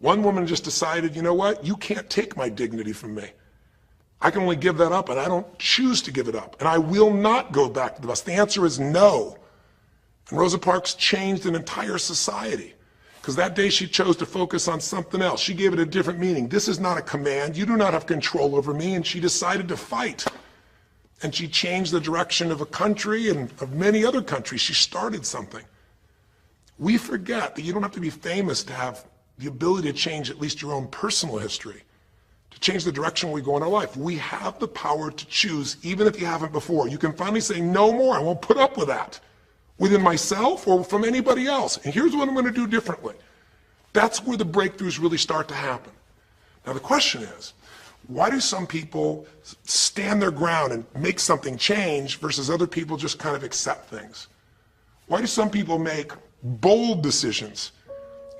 One woman just decided, you know what? You can't take my dignity from me. I can only give that up, and I don't choose to give it up. And I will not go back to the bus. The answer is no. And Rosa Parks changed an entire society because that day she chose to focus on something else. She gave it a different meaning. This is not a command. You do not have control over me. And she decided to fight. And she changed the direction of a country and of many other countries. She started something. We forget that you don't have to be famous to have the ability to change at least your own personal history, to change the direction we go in our life. We have the power to choose, even if you haven't before. You can finally say, no more, I won't put up with that, within myself or from anybody else. And here's what I'm going to do differently. That's where the breakthroughs really start to happen. Now the question is, why do some people stand their ground and make something change versus other people just kind of accept things? Why do some people make bold decisions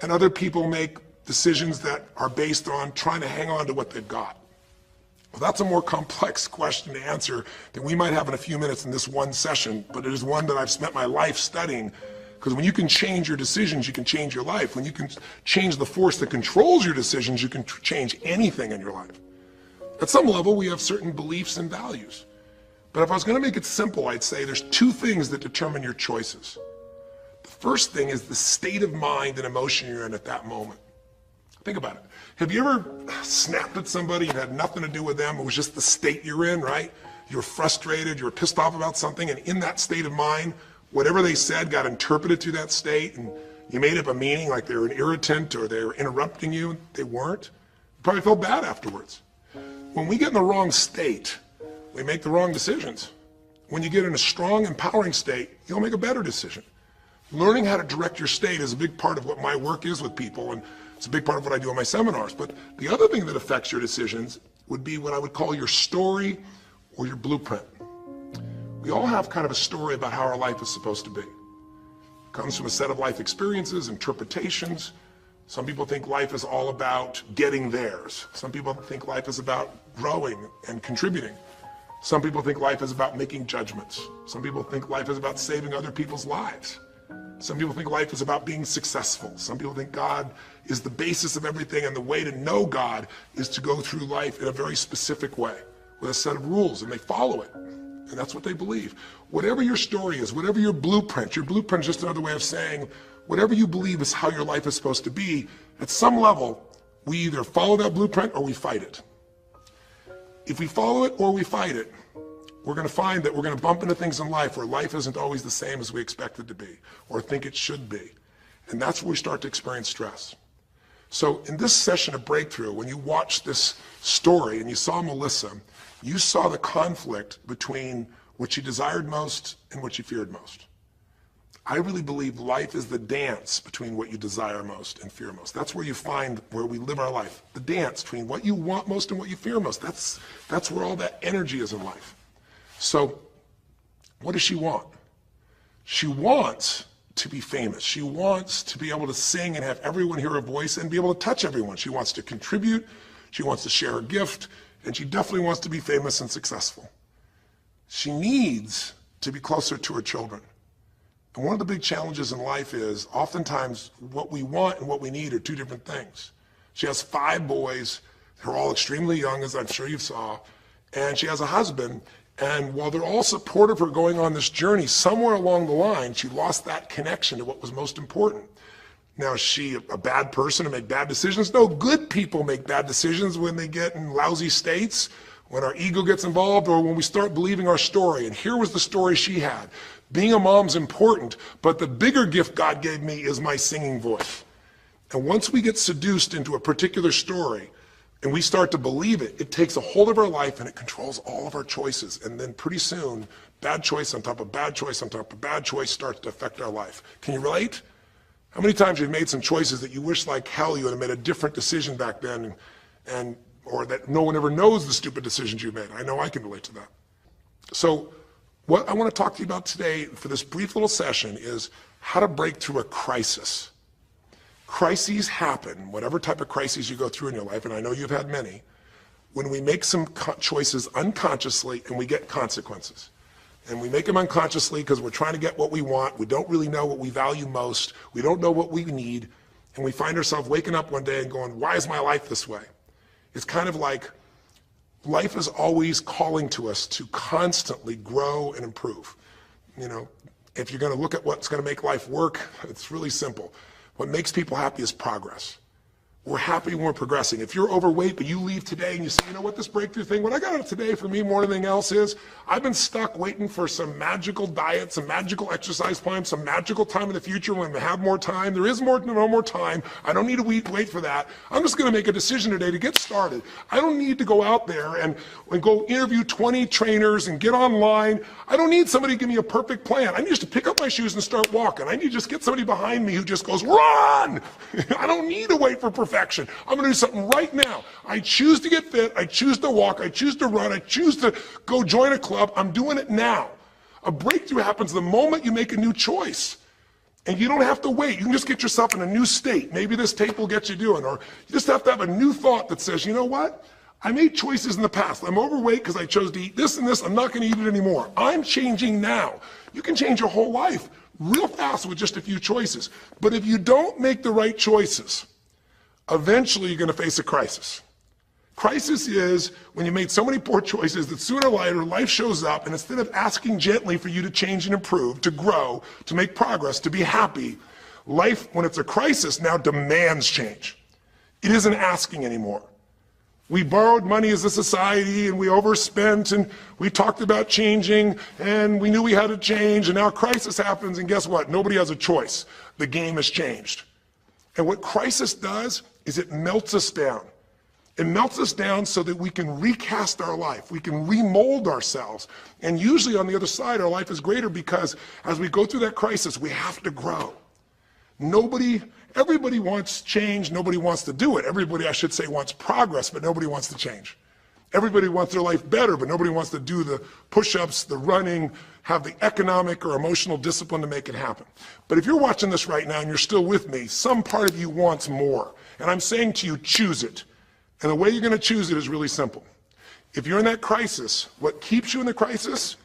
and other people make decisions that are based on trying to hang on to what they've got? Well, that's a more complex question to answer than we might have in a few minutes in this one session, but it is one that I've spent my life studying, because when you can change your decisions, you can change your life. When you can change the force that controls your decisions, you can change anything in your life. At some level, we have certain beliefs and values. But if I was going to make it simple, I'd say there's two things that determine your choices. The first thing is the state of mind and emotion you're in at that moment. Think about it. Have you ever snapped at somebody and had nothing to do with them? It was just the state you're in, right? You're frustrated, you're pissed off about something, and in that state of mind, whatever they said got interpreted to that state, and you made up a meaning like they were an irritant or they were interrupting you. They weren't. You probably felt bad afterwards. When we get in the wrong state, we make the wrong decisions. When you get in a strong, empowering state, you'll make a better decision. Learning how to direct your state is a big part of what my work is with people, and it's a big part of what I do in my seminars. But the other thing that affects your decisions would be what I would call your story or your blueprint. We all have kind of a story about how our life is supposed to be. It comes from a set of life experiences, interpretations. Some people think life is all about getting theirs. Some people think life is about growing and contributing. Some people think life is about making judgments. Some people think life is about saving other people's lives. Some people think life is about being successful. Some people think God is the basis of everything, and the way to know God is to go through life in a very specific way with a set of rules, and they follow it. And that's what they believe. Whatever your story is, whatever your blueprint is just another way of saying whatever you believe is how your life is supposed to be, at some level, we either follow that blueprint or we fight it. If we follow it or we fight it, we're going to find that we're going to bump into things in life where life isn't always the same as we expect it to be or think it should be. And that's where we start to experience stress. So in this session of Breakthrough, when you watched this story and you saw Melissa, you saw the conflict between what she desired most and what she feared most. I really believe life is the dance between what you desire most and fear most. That's where you find where we live our life. The dance between what you want most and what you fear most. That's where all that energy is in life. So what does she want? She wants to be famous. She wants to be able to sing and have everyone hear her voice and be able to touch everyone. She wants to contribute. She wants to share her gift. And she definitely wants to be famous and successful. She needs to be closer to her children. And one of the big challenges in life is oftentimes what we want and what we need are two different things. She has 5 boys. They're all extremely young, as I'm sure you saw. And she has a husband. And while they're all supportive of her going on this journey, somewhere along the line, she lost that connection to what was most important. Now, is she a bad person to make bad decisions? No, good people make bad decisions when they get in lousy states, when our ego gets involved, or when we start believing our story. And here was the story she had. Being a mom's important, but the bigger gift God gave me is my singing voice. And once we get seduced into a particular story, and we start to believe it, it takes a hold of our life and it controls all of our choices. And then pretty soon, bad choice on top of bad choice on top of bad choice starts to affect our life. Can you relate? How many times you've made some choices that you wish like hell you would have made a different decision back then, or that no one ever knows the stupid decisions you made? I know I can relate to that. So what I want to talk to you about today for this brief little session is how to break through a crisis. Crises happen, whatever type of crises you go through in your life, and I know you've had many, when we make some choices unconsciously and we get consequences. And we make them unconsciously because we're trying to get what we want. We don't really know what we value most. We don't know what we need. And we find ourselves waking up one day and going, why is my life this way? It's kind of like life is always calling to us to constantly grow and improve. You know, if you're going to look at what's going to make life work, it's really simple. What makes people happy is progress. We're happy when we're progressing. If you're overweight, but you leave today and you say, you know what, this breakthrough thing, what I got out of today for me more than anything else is, I've been stuck waiting for some magical diet, some magical exercise plan, some magical time in the future when we have more time. There is no more time. I don't need to wait for that. I'm just going to make a decision today to get started. I don't need to go out there and go interview 20 trainers and get online. I don't need somebody to give me a perfect plan. I need just to pick up my shoes and start walking. I need to just get somebody behind me who just goes, run! I don't need to wait for perfection. I'm going to do something right now. I choose to get fit. I choose to walk. I choose to run. I choose to go join a club. I'm doing it now. A breakthrough happens the moment you make a new choice. And you don't have to wait. You can just get yourself in a new state. Maybe this tape will get you doing. Or you just have to have a new thought that says, you know what? I made choices in the past. I'm overweight because I chose to eat this and this. I'm not going to eat it anymore. I'm changing now. You can change your whole life real fast with just a few choices. But if you don't make the right choices, eventually you're going to face a crisis. Crisis is when you made so many poor choices that sooner or later life shows up, and instead of asking gently for you to change and improve, to grow, to make progress, to be happy, life, when it's a crisis, now demands change. It isn't asking anymore. We borrowed money as a society and we overspent and we talked about changing and we knew we had to change, and now crisis happens and guess what? Nobody has a choice. The game has changed. And what crisis does is it melts us down. It melts us down so that we can recast our life. We can remold ourselves. And usually on the other side, our life is greater because as we go through that crisis, we have to grow. Everybody wants change. Nobody wants to do it. Everybody, I should say, wants progress, but nobody wants to change. Everybody wants their life better, but nobody wants to do the push-ups, the running, have the economic or emotional discipline to make it happen. But if you're watching this right now and you're still with me, some part of you wants more. And I'm saying to you, choose it. And the way you're going to choose it is really simple. If you're in that crisis, what keeps you in the crisis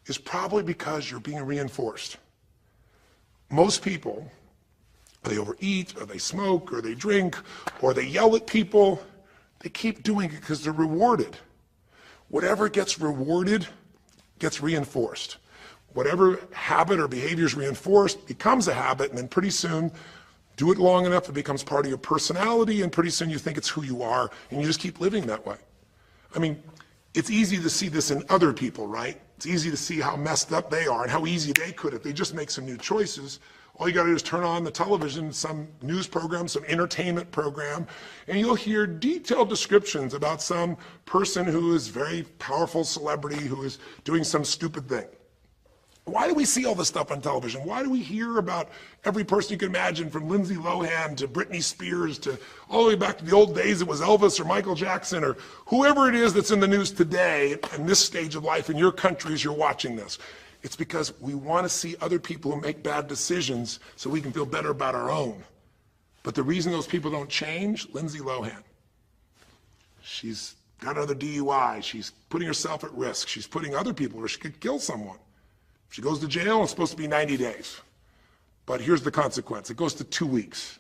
is probably because you're being reinforced. Most people, they overeat, or they smoke, or they drink, or they yell at people. They keep doing it because they're rewarded. Whatever gets rewarded gets reinforced. Whatever habit or behavior is reinforced becomes a habit, and then pretty soon, do it long enough, it becomes part of your personality, and pretty soon you think it's who you are, and you just keep living that way. I mean, it's easy to see this in other people, right? It's easy to see how messed up they are and how easy they could if they just make some new choices. All you got to do is turn on the television, some news program, some entertainment program, and you'll hear detailed descriptions about some person who is a very powerful celebrity who is doing some stupid thing. Why do we see all this stuff on television? Why do we hear about every person you can imagine, from Lindsay Lohan to Britney Spears to all the way back to the old days it was Elvis or Michael Jackson or whoever it is that's in the news today in this stage of life in your country as you're watching this? It's because we want to see other people who make bad decisions so we can feel better about our own. But the reason those people don't change, Lindsay Lohan, she's got another DUI. She's putting herself at risk. She's putting other people where she could kill someone. If she goes to jail, it's supposed to be 90 days. But here's the consequence. It goes to 2 weeks.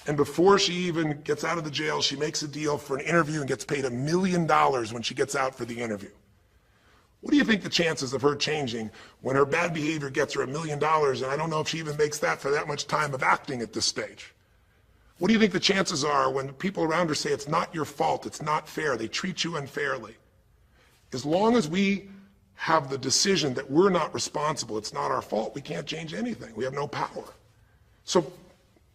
And before she even gets out of the jail, she makes a deal for an interview and gets paid $1 million when she gets out for the interview. What do you think the chances of her changing when her bad behavior gets her $1 million, and I don't know if she even makes that for that much time of acting at this stage? What do you think the chances are when people around her say it's not your fault, it's not fair, they treat you unfairly? As long as we have the decision that we're not responsible, it's not our fault, we can't change anything. We have no power. So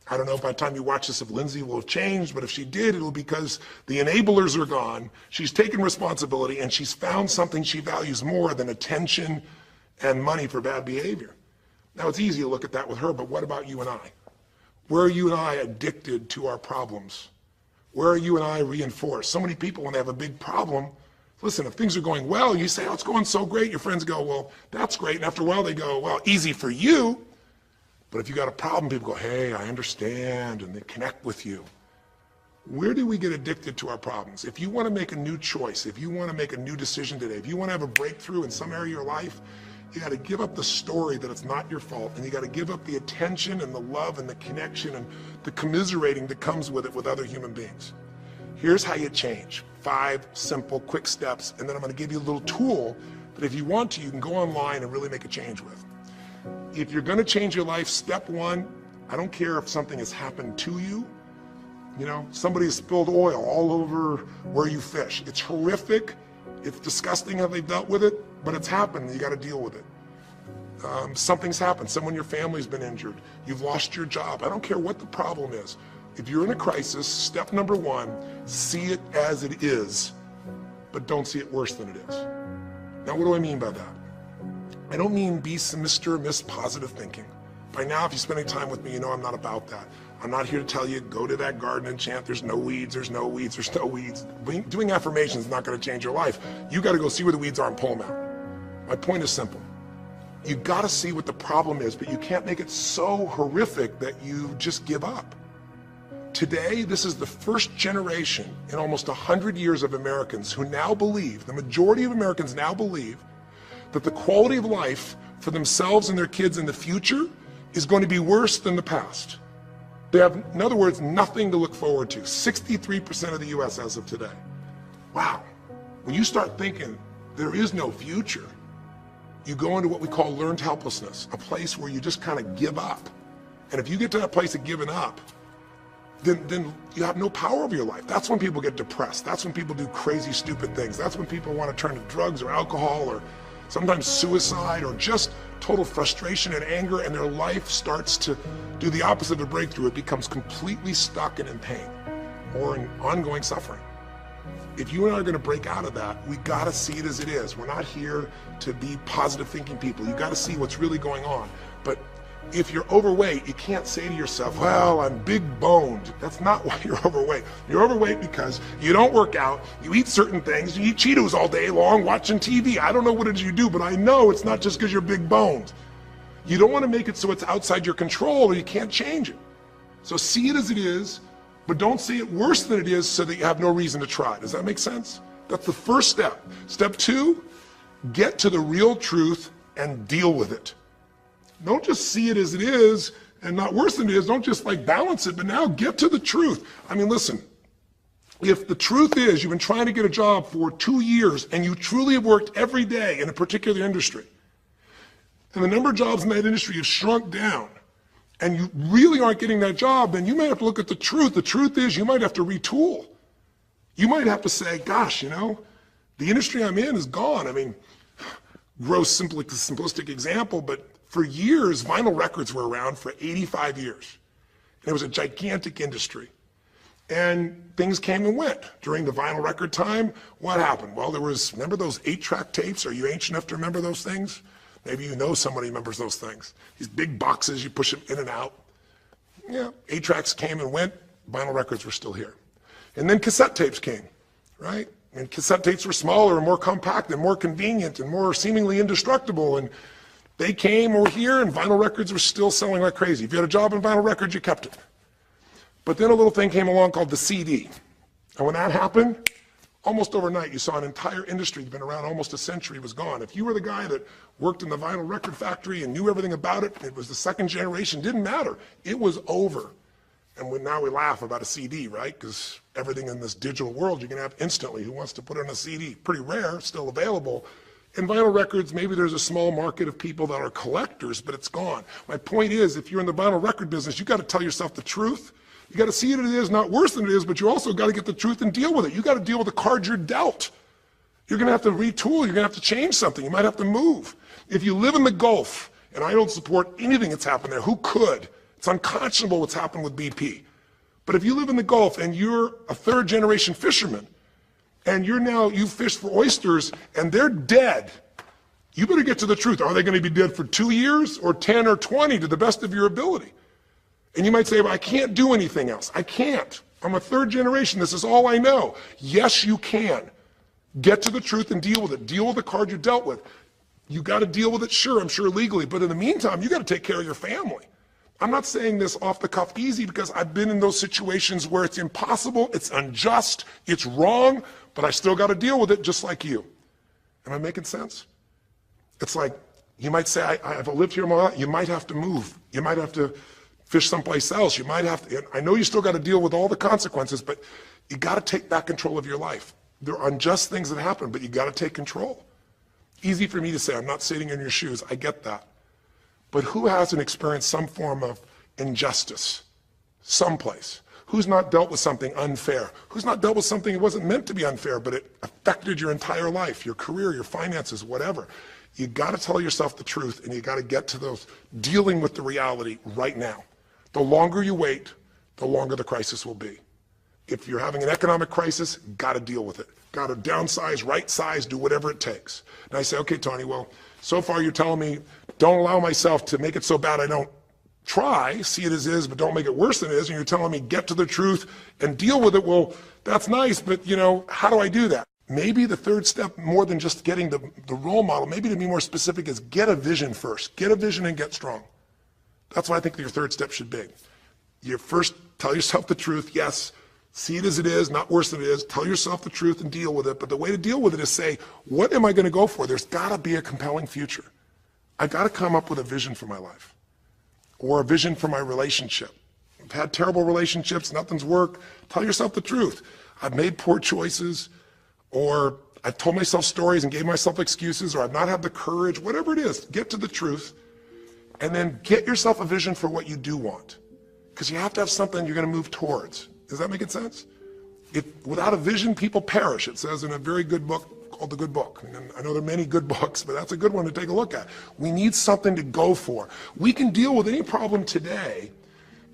I don't know by the time you watch this if Lindsay will have changed, but if she did, it'll be because the enablers are gone, she's taken responsibility, and she's found something she values more than attention and money for bad behavior. Now, it's easy to look at that with her, but what about you and I? Where are you and I addicted to our problems? Where are you and I reinforced? So many people, when they have a big problem, listen, if things are going well, you say, oh, it's going so great. Your friends go, well, that's great. And after a while, they go, well, easy for you. But if you got a problem, people go, hey, I understand, and they connect with you. Where do we get addicted to our problems? If you want to make a new choice, if you want to make a new decision today, if you want to have a breakthrough in some area of your life, You got to give up the story that it's not your fault, and you got to give up the attention and the love and the connection and the commiserating that comes with it with other human beings. Here's how you change. 5 simple, quick steps, and then I'm going to give you a little tool that if you want to, you can go online and really make a change with. If you're going to change your life, step 1, I don't care if something has happened to you. You know, somebody has spilled oil all over where you fish. It's horrific. It's disgusting how they've dealt with it, but it's happened and you got to deal with it. Something's happened. Someone in your family's been injured. You've lost your job. I don't care what the problem is. If you're in a crisis, step number 1, see it as it is, but don't see it worse than it is. Now, what do I mean by that? I don't mean be Mr. or Miss Positive Thinking. By now, if you spend any time with me, you know I'm not about that. I'm not here to tell you, go to that garden and chant, there's no weeds, there's no weeds, there's no weeds. Doing affirmations is not going to change your life. You got to go see where the weeds are and pull them out. My point is simple. You got to see what the problem is, but you can't make it so horrific that you just give up. Today, this is the first generation in almost 100 years of Americans who now believe, the majority of Americans now believe, that the quality of life for themselves and their kids in the future is going to be worse than the past. They have, in other words, nothing to look forward to. 63% of the US as of today. Wow. When you start thinking there is no future, you go into what we call learned helplessness, a place where you just kind of give up. And if you get to that place of giving up, then you have no power over your life. That's when people get depressed. That's when people do crazy, stupid things. That's when people want to turn to drugs or alcohol or sometimes suicide or just total frustration and anger, and their life starts to do the opposite of breakthrough. It becomes completely stuck and in pain or in ongoing suffering. If you and I are going to break out of that, we got to see it as it is. We're not here to be positive thinking people. You got to see what's really going on. But if you're overweight, you can't say to yourself, well, I'm big boned. That's not why you're overweight. You're overweight because you don't work out, you eat certain things, you eat Cheetos all day long watching TV. I don't know what it is you do, but I know it's not just because you're big boned. You don't want to make it so it's outside your control or you can't change it. So see it as it is, but don't see it worse than it is so that you have no reason to try. Does that make sense? That's the first step. Step 2, get to the real truth and deal with it. Don't just see it as it is and not worse than it is. Don't just like balance it, but now get to the truth. I mean, listen, if the truth is you've been trying to get a job for 2 years and you truly have worked every day in a particular industry, and the number of jobs in that industry has shrunk down, and you really aren't getting that job, then you might have to look at the truth. The truth is you might have to retool. You might have to say, gosh, you know, the industry I'm in is gone. I mean, gross, simplistic example, but for years, vinyl records were around for 85 years. And it was a gigantic industry. And things came and went. During the vinyl record time, what happened? Well, there was, remember those 8-track tapes? Are you ancient enough to remember those things? Maybe you know somebody who remembers those things. These big boxes, you push them in and out. Yeah, 8-tracks came and went, vinyl records were still here. And then cassette tapes came, right? And cassette tapes were smaller and more compact and more convenient and more seemingly indestructible. And they came over here and vinyl records were still selling like crazy. If you had a job in vinyl records, you kept it. But then a little thing came along called the CD. And when that happened, almost overnight, you saw an entire industry that's been around almost a century was gone. If you were the guy that worked in the vinyl record factory and knew everything about it, it was the second generation, didn't matter. It was over. And now we laugh about a CD, right? Because everything in this digital world you can have instantly. Who wants to put it on a CD? Pretty rare, still available. In vinyl records, maybe there's a small market of people that are collectors, but it's gone. My point is, if you're in the vinyl record business, you got to tell yourself the truth. You got to see it as it is, not worse than it is, but you also got to get the truth and deal with it. You got to deal with the cards you're dealt. You're going to have to retool. You're going to have to change something. You might have to move. If you live in the Gulf, and I don't support anything that's happened there, who could? It's unconscionable what's happened with BP. But if you live in the Gulf and you're a third-generation fisherman, and you fish for oysters, and they're dead, you better get to the truth. Are they going to be dead for 2 years or 10 or 20 to the best of your ability? And you might say, well, I can't do anything else. I can't. I'm a third generation. This is all I know. Yes, you can. Get to the truth and deal with it. Deal with the card you're dealt with. You got to deal with it, sure, I'm sure legally, but in the meantime, you got to take care of your family. I'm not saying this off the cuff easy because I've been in those situations where it's impossible, it's unjust, it's wrong, but I still got to deal with it just like you. Am I making sense? It's like You might say, I've lived here my life. You might have to move. You might have to fish someplace else. You might have to, I know you still got to deal with all the consequences, but you got to take back control of your life. There are unjust things that happen, but you got to take control. Easy for me to say, I'm not sitting in your shoes. I get that. But who hasn't experienced some form of injustice someplace? Who's not dealt with something unfair? Who's not dealt with something that wasn't meant to be unfair, but it affected your entire life, your career, your finances, whatever? You got to tell yourself the truth, and you got to get to those dealing with the reality right now. The longer you wait, the longer the crisis will be. If you're having an economic crisis, got to deal with it. Got to downsize, right size, do whatever it takes. And I say, okay, Tony, well, so far you're telling me don't allow myself to make it so bad I don't try, see it as is, but don't make it worse than it is. And you're telling me get to the truth and deal with it. Well, that's nice, but how do I do that? Maybe the third step, more than just getting the role model, maybe to be more specific, is get a vision first. Get a vision and get strong. That's what I think your third step should be. You first tell yourself the truth. Yes, see it as it is, not worse than it is. Tell yourself the truth and deal with it. But the way to deal with it is say, what am I going to go for? There's got to be a compelling future. I got to come up with a vision for my life or a vision for my relationship. I've had terrible relationships, nothing's worked. Tell yourself the truth. I've made poor choices, or I've told myself stories and gave myself excuses, or I've not had the courage, whatever it is. Get to the truth, and then get yourself a vision for what you do want. Because you have to have something you're going to move towards. Does that make sense? Without a vision, people perish. It says in a very good book called The Good Book. And I know there are many good books, but that's a good one to take a look at. We need something to go for. We can deal with any problem today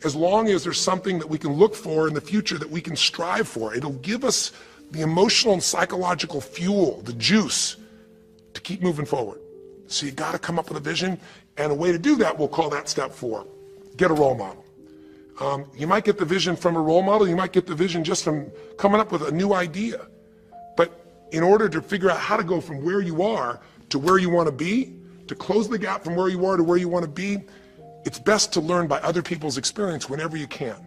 as long as there's something that we can look for in the future that we can strive for. It'll give us the emotional and psychological fuel, the juice, to keep moving forward. So you got to come up with a vision, and a way to do that, we'll call that step 4. Get a role model. You might get the vision from a role model, you might get the vision just from coming up with a new idea. But in order to figure out how to go from where you are to where you want to be, to close the gap from where you are to where you want to be, it's best to learn by other people's experience whenever you can.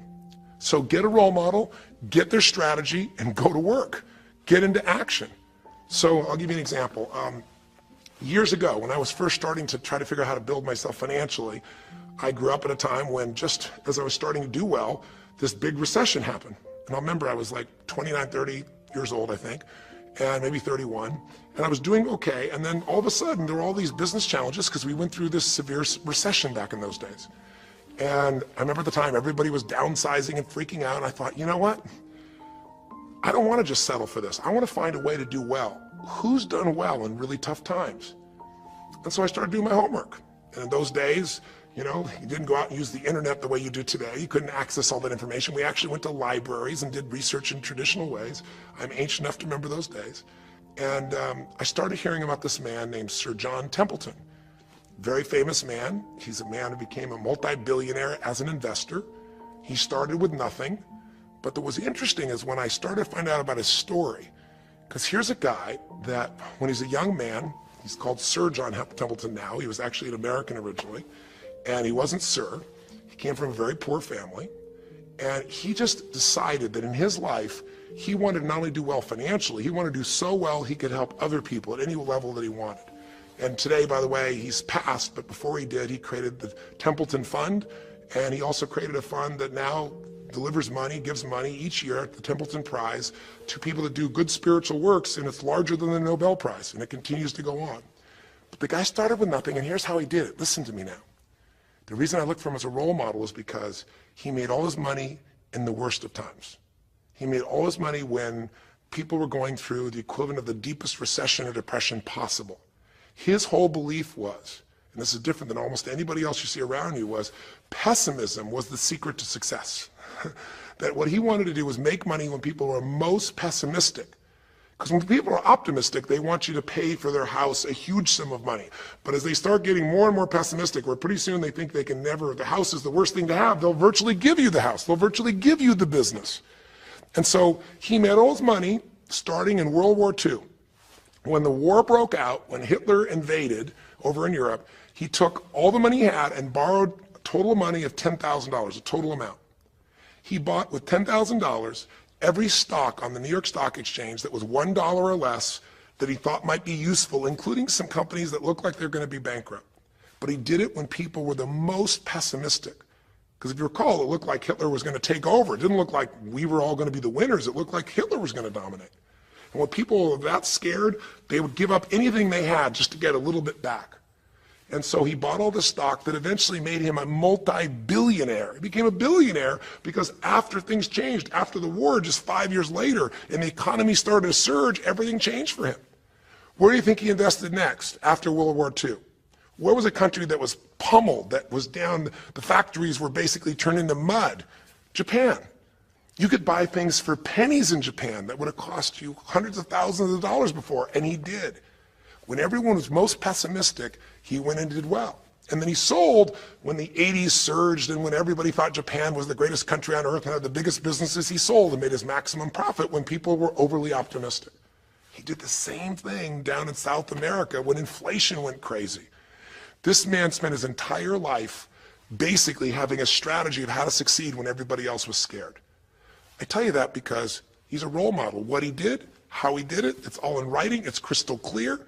So get a role model, get their strategy, and go to work. Get into action. So I'll give you an example. Years ago, when I was first starting to try to figure out how to build myself financially, I grew up at a time when, just as I was starting to do well, this big recession happened. And I'll remember I was like 29, 30 years old, I think, and maybe 31. And I was doing okay. And then all of a sudden, there were all these business challenges because we went through this severe recession back in those days. And I remember at the time, everybody was downsizing and freaking out. And I thought, you know what? I don't want to just settle for this. I want to find a way to do well. Who's done well in really tough times? And so I started doing my homework. And in those days, you didn't go out and use the internet the way you do today. You couldn't access all that information. We actually went to libraries and did research in traditional ways. I'm ancient enough to remember those days. And I started hearing about this man named Sir John Templeton. Very famous man. He's a man who became a multi-billionaire as an investor. He started with nothing. But what was interesting is when I started to find out about his story, because here's a guy that when he's a young man, he's called Sir John Templeton now. He was actually an American originally. And he wasn't Sir. He came from a very poor family. And he just decided that in his life, he wanted to not only do well financially, he wanted to do so well he could help other people at any level that he wanted. And today, by the way, he's passed, but before he did, he created the Templeton Fund, and he also created a fund that now delivers money, gives money each year at the Templeton Prize to people that do good spiritual works, and it's larger than the Nobel Prize, and it continues to go on. But the guy started with nothing, and here's how he did it. Listen to me now. The reason I look for him as a role model is because he made all his money in the worst of times. He made all his money when people were going through the equivalent of the deepest recession or depression possible. His whole belief was, and this is different than almost anybody else you see around you, was pessimism was the secret to success. That what he wanted to do was make money when people were most pessimistic. Because when people are optimistic, they want you to pay for their house a huge sum of money. But as they start getting more and more pessimistic, where pretty soon they think they can never, the house is the worst thing to have, they'll virtually give you the house. They'll virtually give you the business. And so he made all his money starting in World War II. When the war broke out, when Hitler invaded over in Europe, he took all the money he had and borrowed a total money of $10,000, a total amount. He bought with $10,000 every stock on the New York Stock Exchange that was $1 or less that he thought might be useful, including some companies that looked like they're going to be bankrupt. But he did it when people were the most pessimistic. Because if you recall, it looked like Hitler was going to take over. It didn't look like we were all going to be the winners. It looked like Hitler was going to dominate. And when people were that scared, they would give up anything they had just to get a little bit back. And so he bought all the stock that eventually made him a multi-billionaire. He became a billionaire because after things changed, after the war, just 5 years later, and the economy started to surge, everything changed for him. Where do you think he invested next after World War II? Where was a country that was pummeled, that was down, the factories were basically turned into mud? Japan. You could buy things for pennies in Japan that would have cost you hundreds of thousands of dollars before, and he did. When everyone was most pessimistic, he went and did well. And then he sold when the 80s surged and when everybody thought Japan was the greatest country on earth and had the biggest businesses. He sold and made his maximum profit when people were overly optimistic. He did the same thing down in South America when inflation went crazy. This man spent his entire life basically having a strategy of how to succeed when everybody else was scared. I tell you that because he's a role model. What he did, how he did it, it's all in writing, it's crystal clear.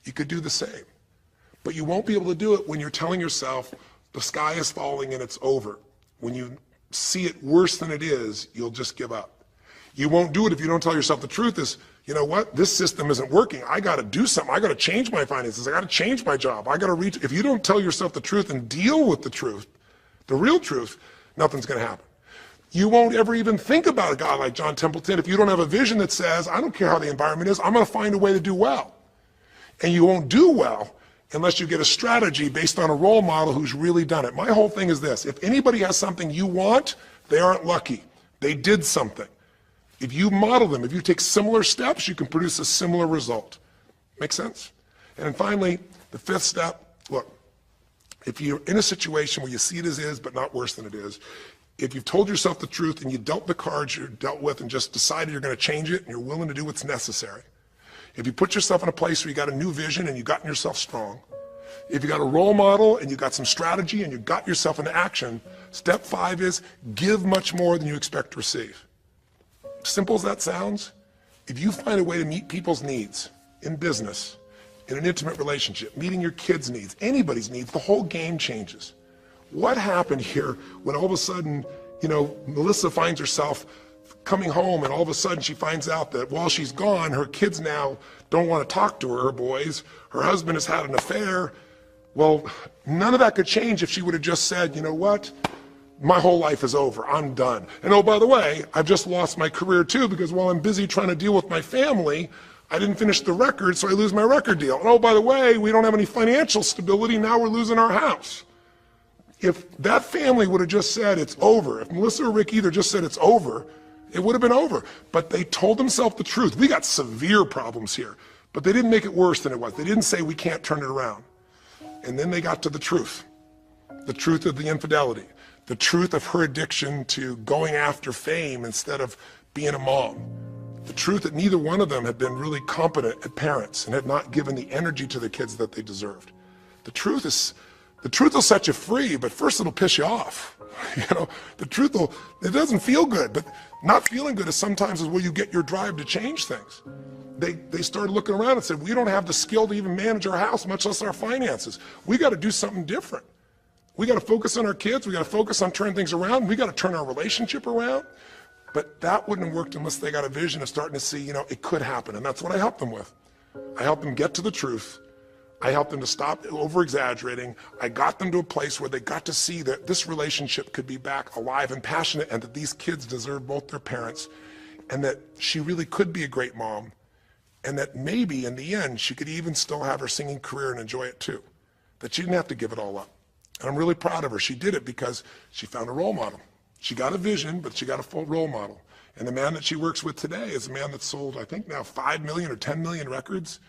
You could do the same. But you won't be able to do it when you're telling yourself the sky is falling and it's over. When you see it worse than it is, you'll just give up. You won't do it if you don't tell yourself the truth is, you know what, this system isn't working. I got to do something. I got to change my finances. I got to change my job. I got to reach. If you don't tell yourself the truth and deal with the truth, the real truth, nothing's going to happen. You won't ever even think about a guy like John Templeton if you don't have a vision that says, I don't care how the environment is, I'm going to find a way to do well. And you won't do well unless you get a strategy based on a role model who's really done it. My whole thing is this. If anybody has something you want, they aren't lucky. They did something. If you model them, if you take similar steps, you can produce a similar result. Make sense? And then finally, the fifth step, look, if you're in a situation where you see it as is, but not worse than it is, if you've told yourself the truth and you dealt the cards you're dealt with and just decided you're going to change it and you're willing to do what's necessary, if you put yourself in a place where you got a new vision and you gotten yourself strong, if you got a role model and you got some strategy and you got yourself into action, step 5 is give much more than you expect to receive. Simple as that sounds, if you find a way to meet people's needs in business, in an intimate relationship, meeting your kids' needs, anybody's needs, the whole game changes. What happened here when all of a sudden, Melissa finds herself coming home and all of a sudden she finds out that while she's gone, her kids now don't want to talk to her boys, her husband has had an affair. Well, none of that could change if she would have just said, you know what? My whole life is over, I'm done. And oh, by the way, I've just lost my career too because while I'm busy trying to deal with my family, I didn't finish the record, so I lose my record deal. And oh, by the way, we don't have any financial stability, now we're losing our house. If that family would have just said it's over, if Melissa or Rick either just said it's over, it would have been over. But they told themselves the truth. We got severe problems here, but they didn't make it worse than it was. They didn't say we can't turn it around. And then they got to the truth of the infidelity. The truth of her addiction to going after fame instead of being a mom. The truth that neither one of them had been really competent at parents and had not given the energy to the kids that they deserved. The truth will set you free, but first it'll piss you off. It doesn't feel good, but not feeling good is sometimes where you get your drive to change things. They started looking around and said, we don't have the skill to even manage our house, much less our finances. We got to do something different. We got to focus on our kids. We got to focus on turning things around. We got to turn our relationship around. But that wouldn't have worked unless they got a vision of starting to see, it could happen. And that's what I helped them with. I helped them get to the truth. I helped them to stop over-exaggerating. I got them to a place where they got to see that this relationship could be back alive and passionate and that these kids deserve both their parents and that she really could be a great mom and that maybe in the end she could even still have her singing career and enjoy it too. That she didn't have to give it all up. And I'm really proud of her. She did it because she found a role model. She got a vision, but she got a full role model. And the man that she works with today is a man that's sold, I think now 5 million or 10 million records.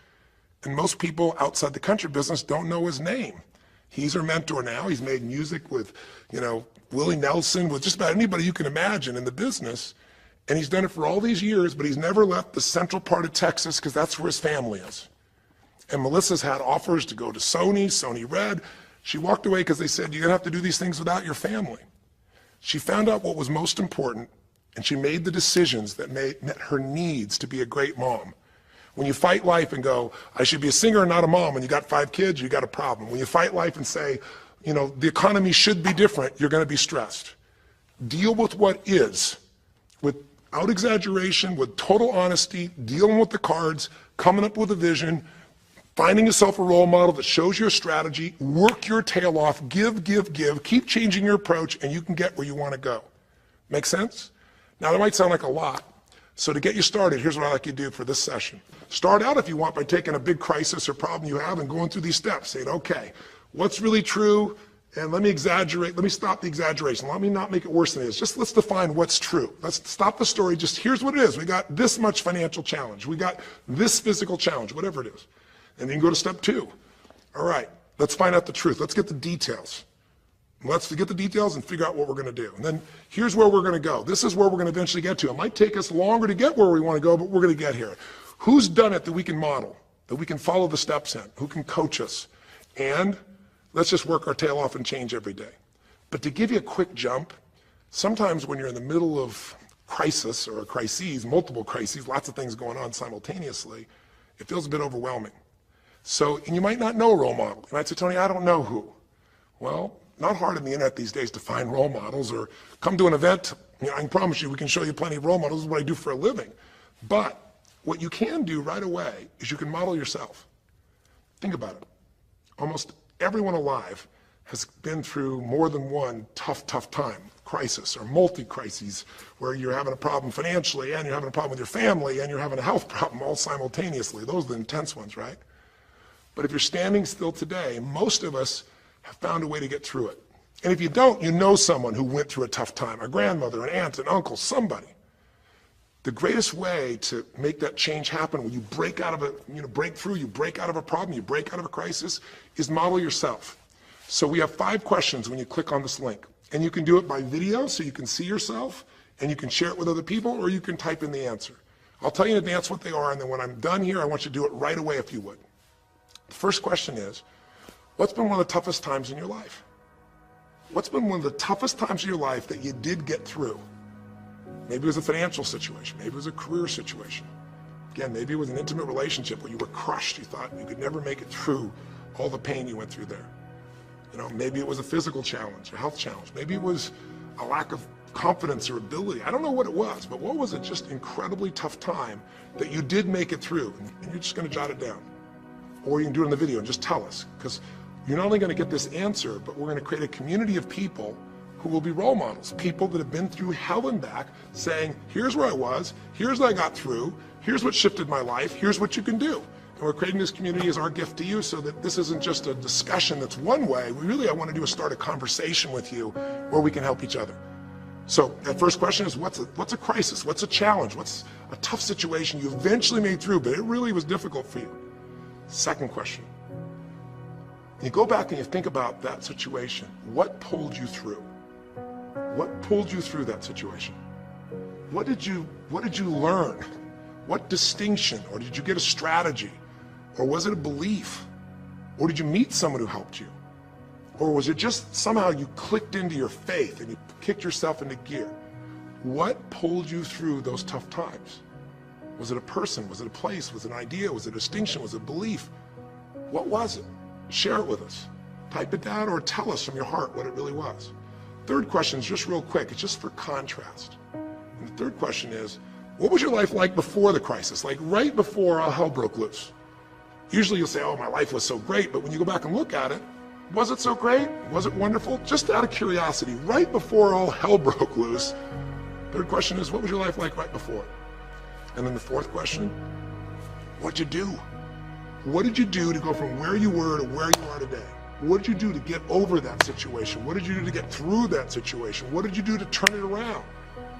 And most people outside the country business don't know his name. He's her mentor now. He's made music with, Willie Nelson, with just about anybody you can imagine in the business. And he's done it for all these years, but he's never left the central part of Texas because that's where his family is. And Melissa's had offers to go to Sony Red. She walked away because they said, you're going to have to do these things without your family. She found out what was most important, and she made the decisions that met her needs to be a great mom. When you fight life and go, I should be a singer and not a mom, and you got 5 kids, you got a problem. When you fight life and say, you know, the economy should be different, you're going to be stressed. Deal with what is, without exaggeration, with total honesty, dealing with the cards, coming up with a vision, finding yourself a role model that shows your strategy, work your tail off, give, keep changing your approach, and you can get where you want to go. Make sense? Now, that might sound like a lot. So to get you started, here's what I'd like you to do for this session. Start out, if you want, by taking a big crisis or problem you have and going through these steps, saying, okay, what's really true? And let me exaggerate, let me stop the exaggeration. Let me not make it worse than it is. Just let's define what's true. Let's stop the story. Just here's what it is. We got this much financial challenge. We got this physical challenge, whatever it is. And then go to step 2. All right, let's find out the truth. Let's get the details. Let's get the details and figure out what we're going to do. And then here's where we're going to go. This is where we're going to eventually get to. It might take us longer to get where we want to go, but we're going to get here. Who's done it that we can model, that we can follow the steps in, who can coach us? And let's just work our tail off and change every day. But to give you a quick jump, sometimes when you're in the middle of crisis or crises, multiple crises, lots of things going on simultaneously, it feels a bit overwhelming. So, and you might not know a role model. You might say, Tony, I don't know who. Well, not hard on the internet these days to find role models, or come to an event. You know, I can promise you we can show you plenty of role models. This is what I do for a living. But what you can do right away is you can model yourself. Think about it. Almost everyone alive has been through more than one tough time, crisis or multi-crises, where you're having a problem financially and you're having a problem with your family and you're having a health problem all simultaneously. Those are the intense ones, right? But if you're standing still today, most of us have found a way to get through it. And if you don't, you know someone who went through a tough time, a grandmother, an aunt, an uncle, somebody. The greatest way to make that change happen, when you break out of a, break through, you break out of a problem, you break out of a crisis, is model yourself. So we have 5 questions when you click on this link. And you can do it by video so you can see yourself and you can share it with other people, or you can type in the answer. I'll tell you in advance what they are, and then when I'm done here, I want you to do it right away if you would. The first question is, what's been one of the toughest times in your life? What's been one of the toughest times in your life that you did get through? Maybe it was a financial situation. Maybe it was a career situation. Again, maybe it was an intimate relationship where you were crushed. You thought you could never make it through all the pain you went through there. You know, maybe it was a physical challenge, a health challenge. Maybe it was a lack of confidence or ability. I don't know what it was, but what was it? Just incredibly tough time that you did make it through, and you're just going to jot it down. Or you can do it in the video and just tell us, because you're not only going to get this answer, but we're going to create a community of people who will be role models, people that have been through hell and back, saying, here's where I was, here's what I got through, here's what shifted my life, here's what you can do. And we're creating this community as our gift to you, so that this isn't just a discussion that's one way. I want to do is start a conversation with you where we can help each other. So that first question is, what's a crisis? What's a challenge? What's a tough situation you eventually made through, but it really was difficult for you? Second question. You go back and you think about that situation. What pulled you through? What pulled you through that situation? What did you learn? What distinction? Or did you get a strategy? Or was it a belief? Or did you meet someone who helped you? Or was it just somehow you clicked into your faith and you kicked yourself into gear? What pulled you through those tough times? Was it a person? Was it a place? Was it an idea? Was it a distinction? Was it a belief? What was it? Share it with us. Type it down or tell us from your heart what it really was. Third question is just real quick. It's just for contrast. And the third question is, what was your life like before the crisis? Like right before all hell broke loose? Usually you'll say, oh, my life was so great. But when you go back and look at it, was it so great? Was it wonderful? Just out of curiosity, right before all hell broke loose. Third question is, what was your life like right before? And then the fourth question, what'd you do? What did you do to go from where you were to where you are today? What did you do to get over that situation? What did you do to get through that situation? What did you do to turn it around?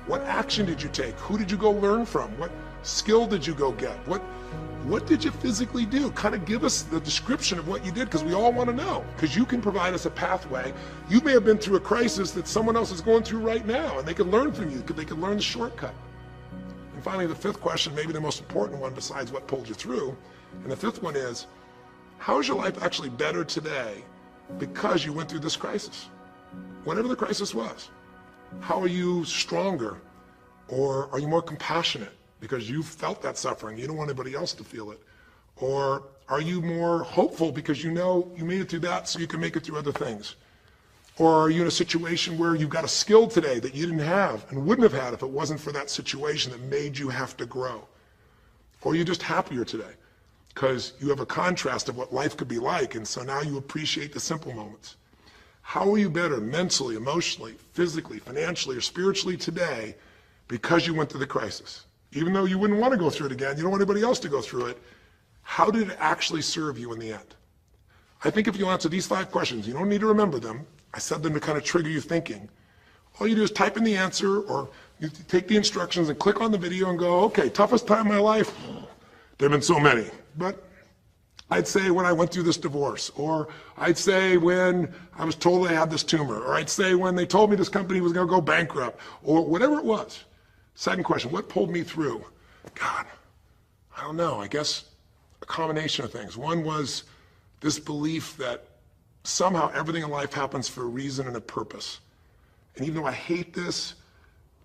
What action did you take? Who did you go learn from? What skill did you go get? What did you physically do? Kind of give us the description of what you did, because we all want to know, because you can provide us a pathway. You may have been through a crisis that someone else is going through right now, and they can learn from you. They can learn the shortcut. And finally, the fifth question, maybe the most important one besides what pulled you through, and the fifth one is, how is your life actually better today because you went through this crisis? Whatever the crisis was. How are you stronger? Or are you more compassionate? because you felt that suffering? You don't want anybody else to feel it. Or are you more hopeful because you know you made it through that so you can make it through other things? Or are you in a situation where you've got a skill today that you didn't have and wouldn't have had if it wasn't for that situation that made you have to grow? Or are you just happier today because you have a contrast of what life could be like, and so now you appreciate the simple moments? How are you better mentally, emotionally, physically, financially, or spiritually today because you went through the crisis? Even though you wouldn't want to go through it again, you don't want anybody else to go through it, how did it actually serve you in the end? I think if you answer these 5 questions, you don't need to remember them. I said them to kind of trigger you thinking. All you do is type in the answer, or you take the instructions and click on the video and go, okay, toughest time of my life? There have been so many, but I'd say when I went through this divorce, or I'd say when I was told I had this tumor, or I'd say when they told me this company was going to go bankrupt, or whatever it was. Second question, what pulled me through? God, I don't know, I guess a combination of things. One was this belief that somehow everything in life happens for a reason and a purpose. And even though I hate this,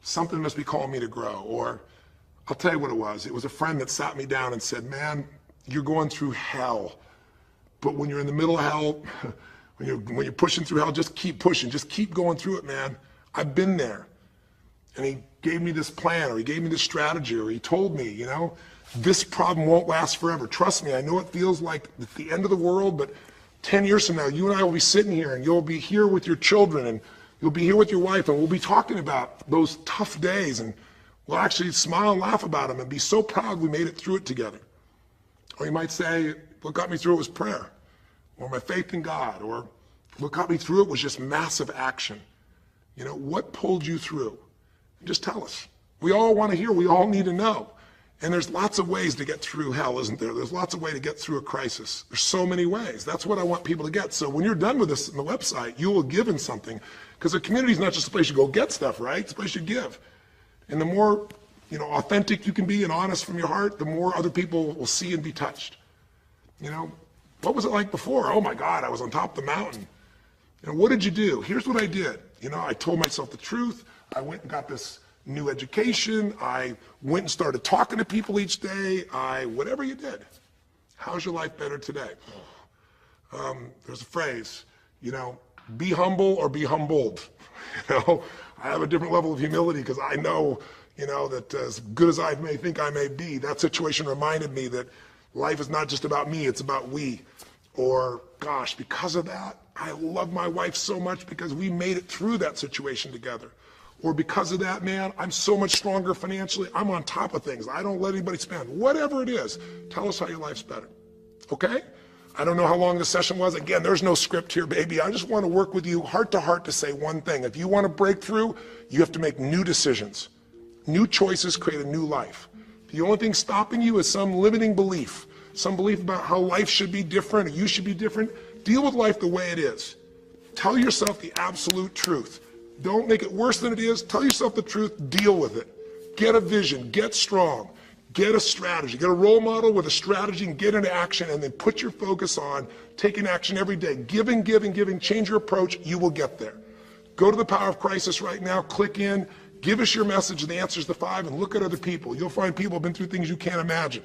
something must be calling me to grow. Or I'll tell you what it was. It was a friend that sat me down and said, man, you're going through hell. But when you're in the middle of hell, when you're pushing through hell, just keep pushing. Just keep going through it, man. I've been there. And he gave me this plan, or he gave me this strategy, or he told me, you know, this problem won't last forever. Trust me, I know it feels like it's the end of the world, but 10 years from now, you and I will be sitting here, and you'll be here with your children, and you'll be here with your wife, and we'll be talking about those tough days, and we'll actually smile and laugh about them and be so proud we made it through it together. Or you might say, what got me through it was prayer, or my faith in God, or what got me through it was just massive action. You know, what pulled you through? Just tell us. We all want to hear, we all need to know. And there's lots of ways to get through hell, isn't there? There's lots of ways to get through a crisis. There's so many ways. That's what I want people to get. So when you're done with this on the website, you will give in something. Because a community is not just a place you go get stuff, right? It's a place you give. And the more, you know, authentic you can be and honest from your heart, the more other people will see and be touched. You know, what was it like before? Oh my God, I was on top of the mountain. You know, what did you do? Here's what I did. You know, I told myself the truth. I went and got this new education. I went and started talking to people each day. Whatever you did. How's your life better today? There's a phrase, you know, be humble or be humbled. You know, I have a different level of humility because I know, you know, that as good as I may think I may be, that situation reminded me that life is not just about me, it's about we. Or, gosh, because of that, I love my wife so much because we made it through that situation together. Or because of that, man, I'm so much stronger financially. I'm on top of things. I don't let anybody spend. Whatever it is, tell us how your life's better. Okay? I don't know how long the session was. Again, there's no script here, baby. I just want to work with you heart to heart to say one thing. If you want to break through, you have to make new decisions. New choices create a new life. The only thing stopping you is some limiting belief. Some belief about how life should be different or you should be different. Deal with life the way it is. Tell yourself the absolute truth. Don't make it worse than it is. Tell yourself the truth. Deal with it. Get a vision. Get strong. Get a strategy. Get a role model with a strategy and get into action, and then put your focus on taking action every day. Giving, giving, giving. Change your approach. You will get there. Go to the Power of Crisis right now. Click in. Give us your message and the answers to 5, and look at other people. You'll find people have been through things you can't imagine.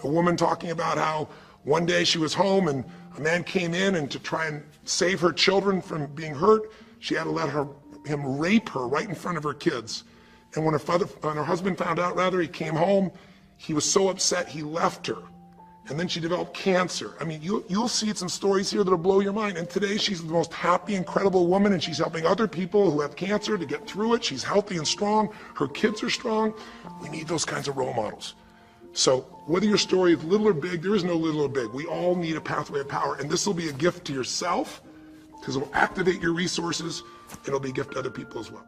A woman talking about how one day she was home and a man came in, and to try and save her children from being hurt, she had to let him rape her right in front of her kids. And when her husband found out, he came home, he was so upset he left her. And then she developed cancer. I mean, you'll see some stories here that'll blow your mind. And today she's the most happy, incredible woman, and she's helping other people who have cancer to get through it. She's healthy and strong. Her kids are strong. We need those kinds of role models. So whether your story is little or big, there is no little or big. We all need a pathway of power. And this will be a gift to yourself because it will activate your resources. It'll be a gift to other people as well.